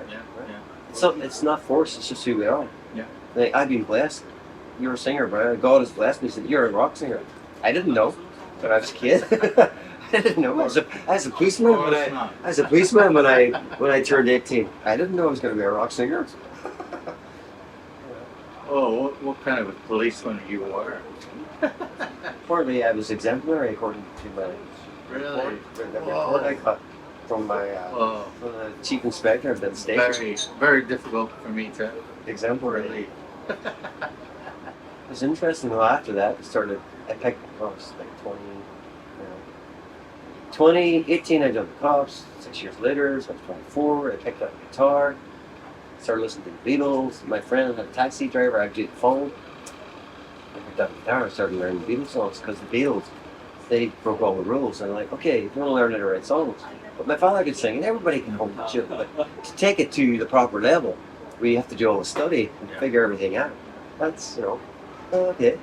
right? Yeah, right? yeah. So it's not forced, it's just who we are. Yeah. Like, I've been blessed. You're a singer, bro. God has blessed me. He said, you're a rock singer. I didn't know when I was a kid. I didn't know. I was a policeman when I turned 18. I didn't know I was going to be a rock singer. Oh, what kind of a policeman you were? Partly, I was exemplary according to my Really? report I got from my from the chief inspector of that station. Very, very difficult for me to Exemplary. really. It was interesting though. After that, I picked the cops like 2018. I done the cops. 6 years later, so I was 24. I picked up a guitar. Started listening to the Beatles. My friend had a taxi driver. I did the phone. I picked up a guitar and started learning the Beatles songs because the Beatles, they broke all the rules. And I'm like, okay, if you want to learn how to write songs, but my father could sing, and everybody can hold the tune. But to take it to the proper level, we have to do all the study and figure everything out. That's okay.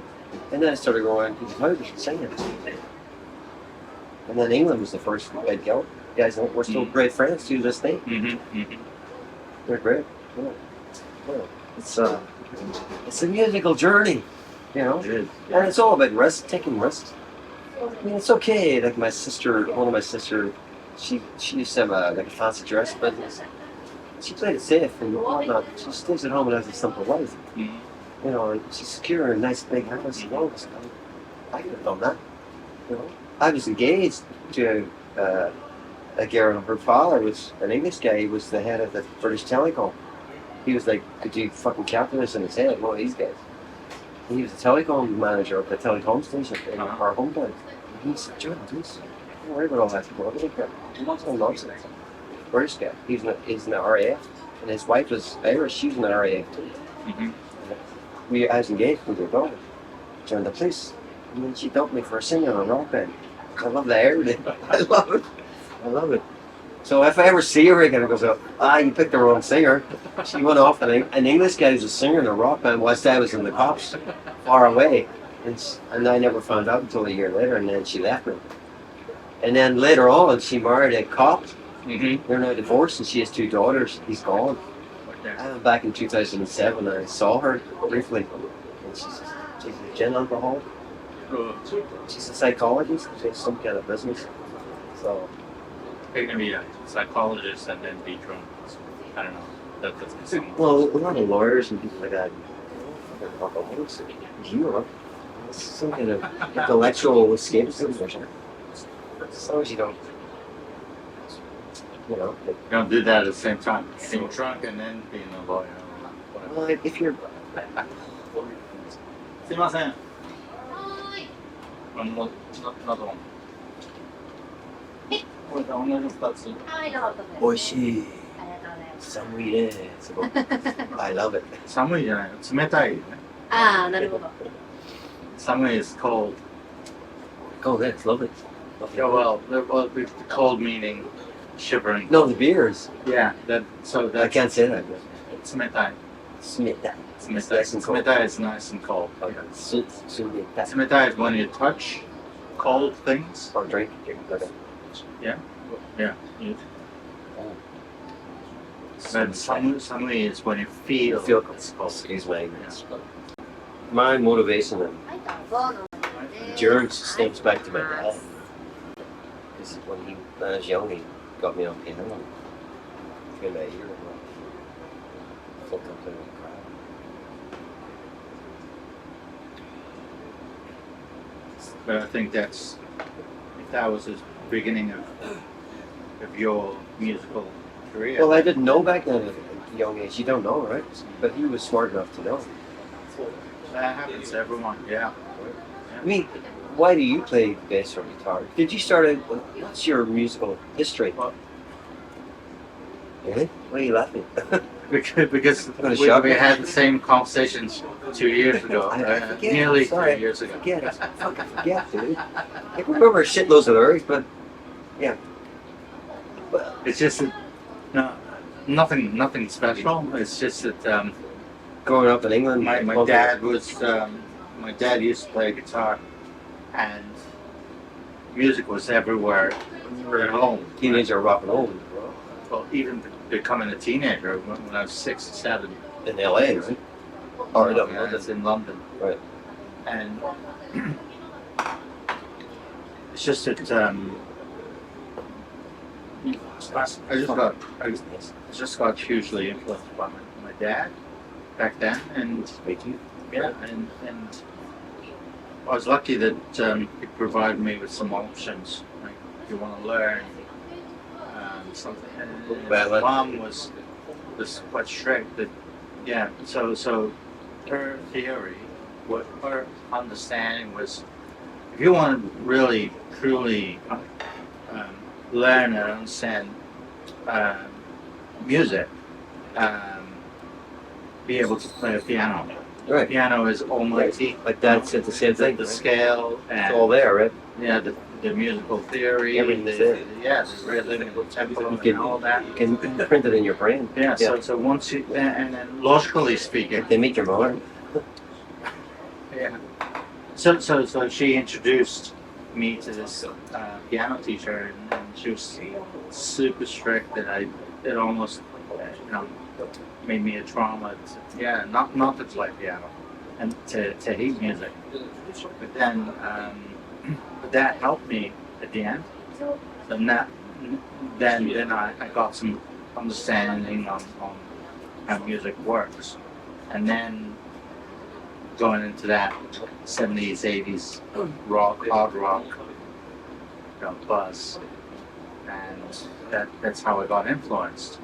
And then I started going to the college and singing. And then England was the first I'd go. Guys, we're still great friends to this day. They're great. Yeah. It's a musical journey, you know. It is. And it's all about taking risks. I mean, it's okay. Like one of my sisters, she used to have a fancy dress business. She played it safe and whatnot. She stays at home and has a simple life. You know, and she's secure in a nice big house and all this stuff. I could have done that. You know, I was engaged to a girl. Her father was an English guy. He was the head of the British Telecom. He was like, could you fucking calculus in his head? One of these guys. And he was a telecom manager at the telecom station in our hometown. And he said, John, don't worry about all that. He wants no nonsense. British guy. He's in the RAF. And his wife was Irish. She was in the RAF too. I was engaged with her daughter. Joined the police. And then she dumped me for a singer on a rock band. I love the irony. I love it. So if I ever see her again, it goes, you picked the wrong singer. She went off, and an English guy who's a singer in a rock band whilst I was in the cops, far away. And I never found out until a year later, and then she left me. And then later on, she married a cop. They're now divorced, and she has 2 daughters. He's gone. I went back in 2007, and I saw her briefly. And she's a gin alcoholic. She's a psychologist. She has some kind of business. So. You're going to be a psychologist and then be drunk. I don't know. That doesn't seem... Well, a lot of lawyers and people like that, they're alcoholics. You it's some kind of intellectual escapism or something. As long as you don't, you know. You don't do that at the same time. Being drunk and then being a lawyer. Well, if you're... すいません。another one. これと同じ2つ。おいしい。寒いね。すごい。I love it. 寒いじゃないの。冷たいよね。ああ、なるほど。Summer is cold. Oh, that's lovely. Yeah, well, the cold meaning shivering. No, the beers. Yeah, I that's can't say that. 冷たい。冷たい。冷たい is nice and cold. Okay. 冷たい。冷たい is when you touch cold things. Or drink. Okay. Yeah. Yeah. Then samui is when you feel it's cold. Excuse my ignorance. My motivation and endurance stems back to my dad. Because when I was young, he got me on piano. In my ear, fucked up in the crowd. But I think if that was the beginning of your musical career. Well, I didn't know back then at a young age. You don't know, right? But he was smart enough to know. That happens to everyone, yeah. I mean, why do you play bass or guitar? Did you start out, what's your musical history? Really? Why are you laughing? Because we had the same conversations 2 years ago. Nearly 3 years ago. I forget, dude. I can remember shitloads of lyrics, but yeah. Well, it's just that, no, nothing special. It's just that growing up in England, my dad used to play guitar, and music was everywhere when we were at home. Teenager rock and roll. Well, even becoming a teenager when I was 6 or 7. In LA, right? Or no, That's in London. Right. And it's just that I just got hugely influenced by my dad back then, and and I was lucky that he provided me with some options. Like, if you want to learn something, and my mom was quite strict. That so her theory, what her understanding was, if you want to really truly learn and understand music, be able to play a piano. Right. Piano is almighty. Like that's the same thing. The scale and It's all there, right? yeah, the musical theory, Everything's there. the rhythmical tempo, and all that. You can print it in your brain. Yeah. So once you and then logically speaking, They meet your mother. yeah. So she introduced me to this piano teacher, and she was super strict that it almost made me a trauma. Not to play piano and to hate music. But then that helped me at the end. And then I got some understanding on how music works, and then going into that 70s, 80s rock, hard rock, buzz, and that's how I got influenced.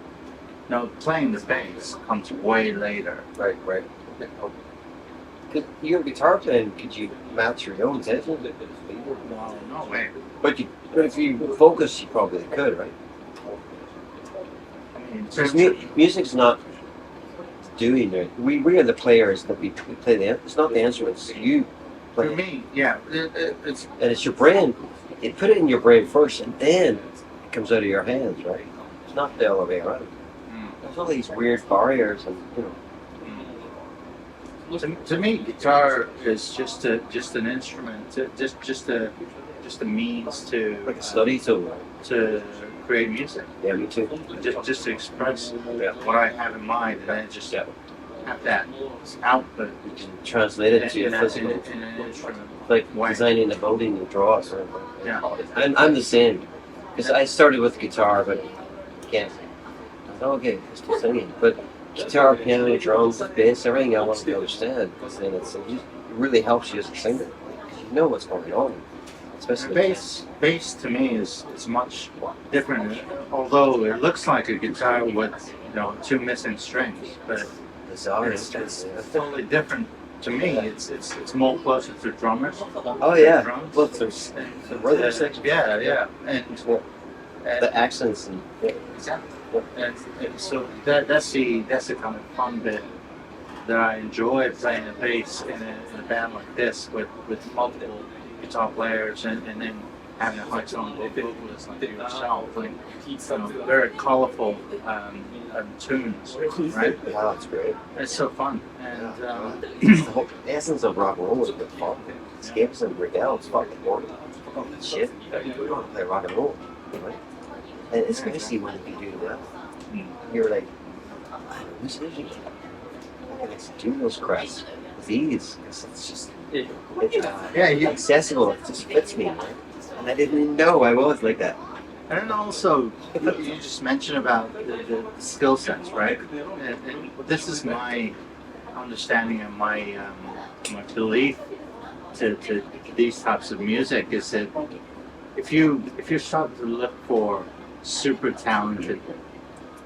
Now, playing the bass comes way later. Right. You're a guitar player, could you match your own technique? No way. But if you focus, you probably could, right? I mean, Because music's not doing it. We are the players that we play it's not the instruments. You play for me, it's and it's your brain. You put it in your brain first, and then it comes out of your hands, right? It's not the other way around. There's all these weird barriers, and To me, guitar is just an instrument, just a means to like a study tool. to create music. Yeah, me too. Just to express what I have in mind, and then just have that output You can translate it to in your physical. an instrument. Like way. designing a building you draw. So. Yeah. I'm the same. Because I started with guitar, but can't. Okay, let's do singing. But guitar, piano, drums, bass, everything I want to understand. Because then it really helps you as a singer. Because you know what's going on. Especially Bass to me is much different. Although it looks like a guitar with 2 missing strings, but bizarre. it's totally different. To me, it's more closer to drummers. Oh yeah. Drums. Well, there's the rhythm section. Yeah, and the accents and exactly. And so that's the kind of fun bit that I enjoy, playing the bass in a band like this with multiple guitar players and then having a high tone vocalist like yourself, like very colorful tunes, right? wow, it's great. It's so fun, and It's the whole essence of rock and roll is good fun. Escapism, Riddell, it's fucking boring. Shit, we want to play rock and roll, right? And it's good to see when you do well. You're like, who's this? I can do those craps with ease because it's just accessible. It just fits me, right? And I didn't even know I was like that. And then also, you just mentioned about the skill sets, right? And this is my understanding and my belief to these types of music is that if you start to look for super talented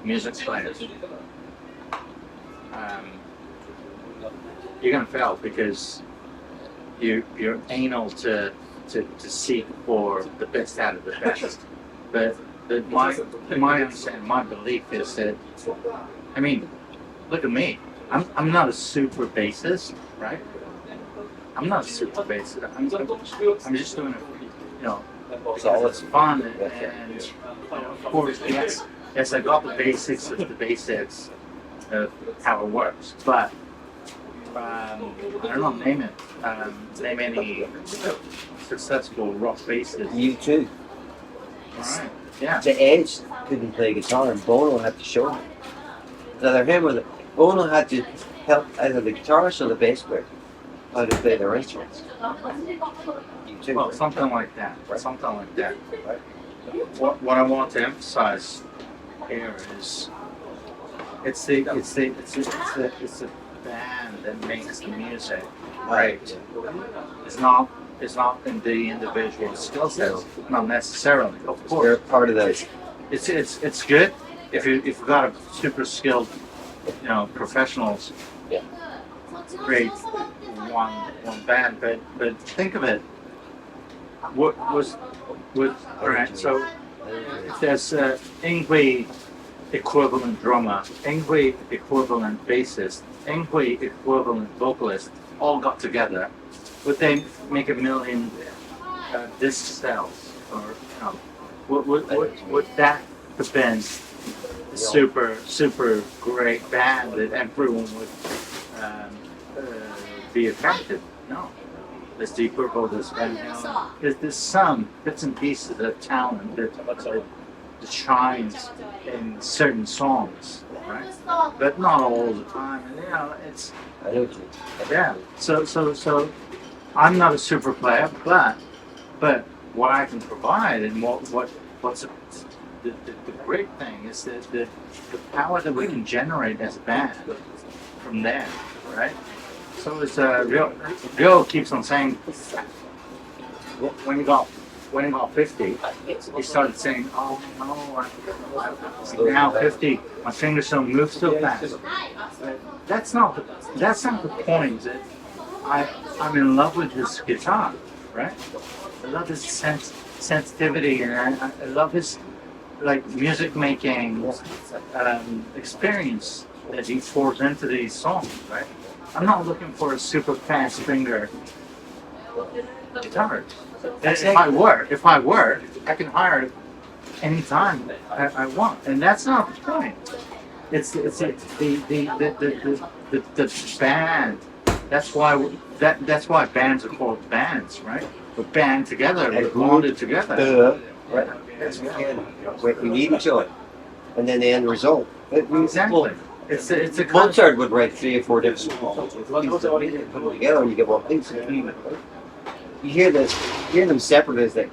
music players, you're gonna fail because you're anal to seek for the best out of the best. But my understanding, my belief is that, I mean, look at me. I'm not a super bassist, right? I'm not a super bassist. I'm just doing it, because it's fun and of course, yes, I got the basics of how it works, but I don't know, name any successful rock bassists. You too. Alright. Yeah. The Edge couldn't play guitar, and Bono had to show him. Either him or Bono had to help either the guitarist or the bass player how to play their instruments. You too, Well, right? something like that. Right. Something like that. Right. What I want to emphasize here is it's the band that makes the music, right? It's not in the individual skill sets, not necessarily. Of They're course, part of that. it's good if you've got a super skilled, professionals. Yeah. Create one band, but think of it. What was all right? So if there's Ingwe equivalent drummer, Ingwe equivalent bassist, Ingwe equivalent vocalist, all got together, would they make 1 million disc sales, or would that have been a super great band that everyone would be attracted? No. There's deeper vocals, and there's some bits and pieces of talent that shines in certain songs, right? But not all the time. And, it's I know what you mean. yeah. So I'm not a super player, but what I can provide and what's the great thing is that the power that we can generate as a band from there, right? So it's Rio keeps on saying when he got 50, he started saying, "Oh no, now 50, my fingers don't move so fast." That's not the point. I'm in love with his guitar, right? I love his sensitivity, and I love his music making experience that he pours into these songs, right? I'm not looking for a super fast finger guitarist. If I were, I can hire it anytime I want, and that's not the point. It's the band. That's why bands are called bands, right? We're band together. We're bonded together. Right. We need each other, and then the end result. Exactly. It's a Mozart would write 3 or 4 different songs, put them together, and you get one piece. You hear them separately as they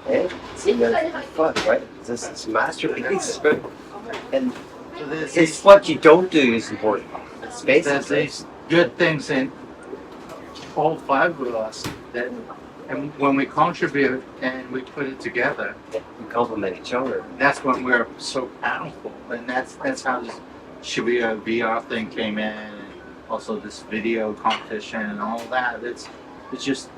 fun, right? It's a masterpiece, right? And it's what you don't do is important. It's There's basically these good things in all 5 of us that, and when we contribute and we put it together, we complement each other. that's when we're so powerful, and that's how this Shibuya VR thing came in, and also this video competition and all that. It's just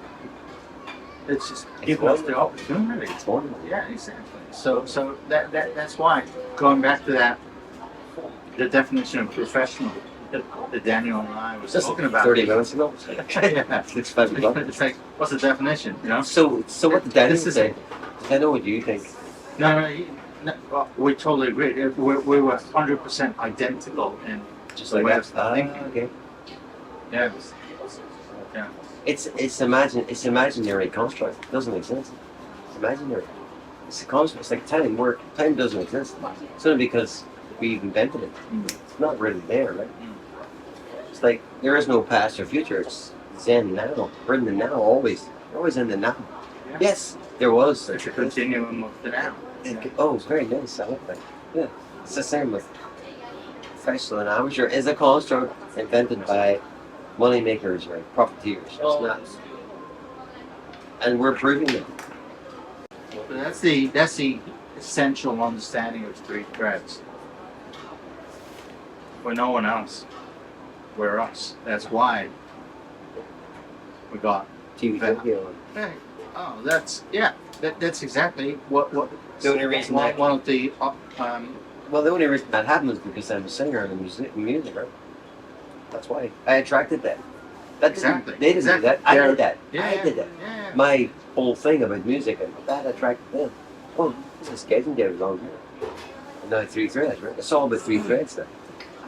giving us the opportunity. It's wonderful. Yeah, exactly. So that's why, going back to that, the definition of professional that Daniel and I was Just talking about 30 minutes ago. Yeah. It's 5 o'clock. It's like, what's the definition? So what did Daniel This is say? I know what you think. No, well, we totally agree. We were 100% identical in Just the like way that. of thinking. Okay. Yeah. Yeah. It's imaginary construct. It doesn't exist. It's imaginary. It's a construct. It's like time. Where time doesn't exist. It's only because we've invented it. It's not really there, right? It's like there is no past or future. It's in now. We're in the now always. We're always in the now. Yeah. Yes, there was. It's a continuum of the now. Oh, it's very nice. I like that. Yeah, it's the same with professional and amateur. Is a construct invented by moneymakers or profiteers. It's not. And we're proving it. So that's the essential understanding of Three Threads. We're no one else. We're us. That's why we got TV video. Hey, oh, that's exactly what The only reason one, that- one of the Well, the only reason that happened was because I'm a singer and music, right? That's why I attracted that. That Exactly. They didn't do that. I did that. Yeah, I did that. Yeah. My whole thing about music and that attracted them. Oh, this is getting there long here. And now Three Threads, right? It's all about Three Threads then.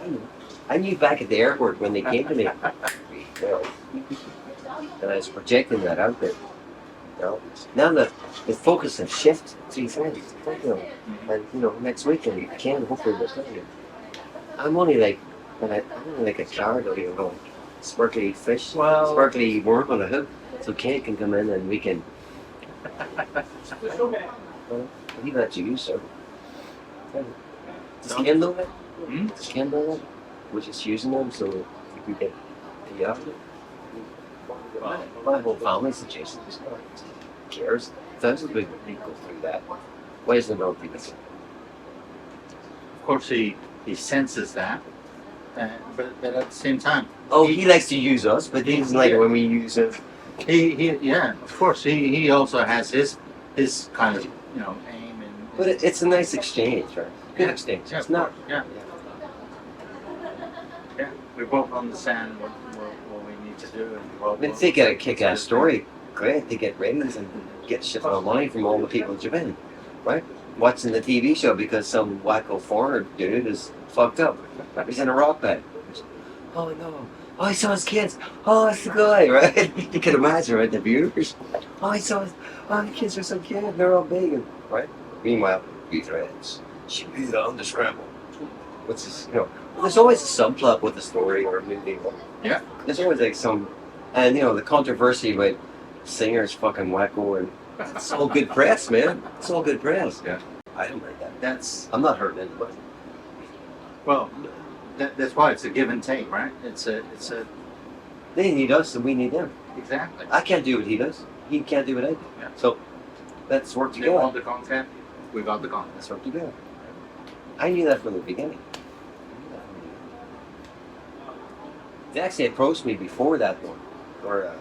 I know. I knew back at the airport when they came to me. And I was projecting that out there. Now the focus has shifted to friends, and next weekend Ken hopefully will tell you. I'm only like a card or sparkly fish, sparkly worm on a hook, so Ken can come in and we can. Leave that to you, sir. Does Ken know that? Does Ken know that? We're just using them so you can get the out of it. My whole family's adjacent. Who cares? Thousands of people go through that. Why isn't it all people? Of course, he senses that, but at the same time. Oh, he likes to use us, but he doesn't like it when we use him. Yeah, of course. He also has his kind of aim and. But it's a nice exchange, right? Good exchange. Yeah, it's not. Yeah. We both understand what we need to do, and If they get a kick-ass story, great. They get ratings and get shit on money from all the people in Japan, right? Watching the TV show because some wacko foreigner dude is fucked up. He's in a rock band. Oh no! Oh, he saw his kids. Oh, it's the guy, right? You can imagine, right? The viewers. Oh, he saw his. Oh, the kids are so cute. They're all big, right? Meanwhile, threads. She be the underscramble. What's this? There's always a subplot with the story or a movie. Yeah. There's always like some, and the controversy with singers fucking wacko, and it's all good press, man. It's all good press. Yeah. I don't like that. I'm not hurting anybody. Well, that's why it's a give and take, right? It's a. They need us and we need them. Exactly. I can't do what he does. He can't do what I do. Yeah. So let's work They together. want the content. We got the content. Let's work together. I knew that from the beginning. They actually approached me before that one, or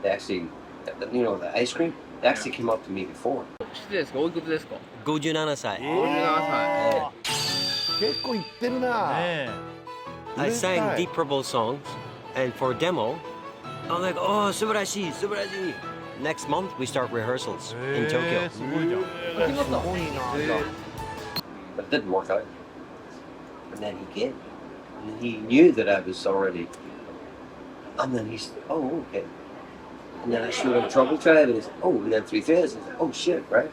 they actually, the ice cream. They actually came up to me before. 失礼ですか、おいくつですか。57歳。 57歳。結構いってるな。I sang Deep Purple songs, and for demo, I'm like, oh, 素晴らしい, Next month we start rehearsals in Tokyo. すごいじゃん。始まった。 But it didn't work out. And then he came. And he knew that I was already. And then he said, oh, okay. And then I showed him Trouble Tribe, and he said, oh, and then 3000. Oh, shit, right?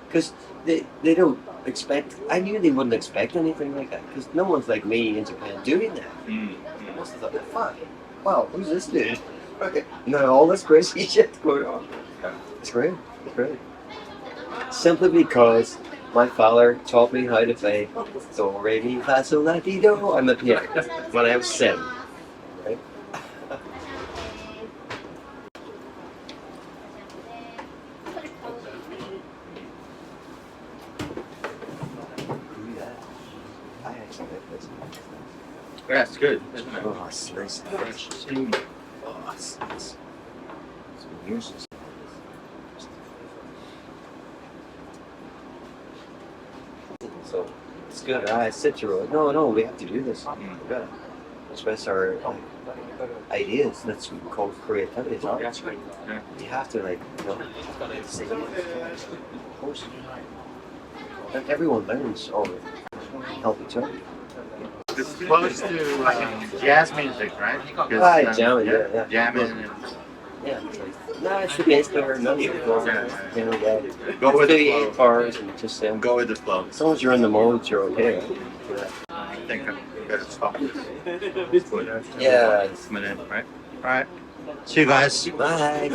Because they don't expect. I knew they wouldn't expect anything like that, because no one's like me in Japan doing that. They must have thought, fuck. Wow, who's this dude? Okay. No, all this crazy shit going on. It's great. It's great. Simply because my father taught me how to play do, re, mi, fa, sol, la, ti, do on the piano when I was 7. Right? I actually like this. Yeah, it's good, isn't it? Oh, it's nice and fresh. Oh, it's nice. It's been years since. So it's good. I said to her, no, we have to do this. We gotta express our ideas. That's what we call creativity. Yeah. You have to say post. And everyone learns or help each other. It's close to jazz music, right? Right, jamming, yeah. Jamming and Yeah, it's like, no, it's the bass player, no, go with the 38 flow. bars and just Go with the flow. as long as you're in the mode, you're okay. Right? I think I'm better stop this. Yeah. Minute, right? All right. See you guys. Bye.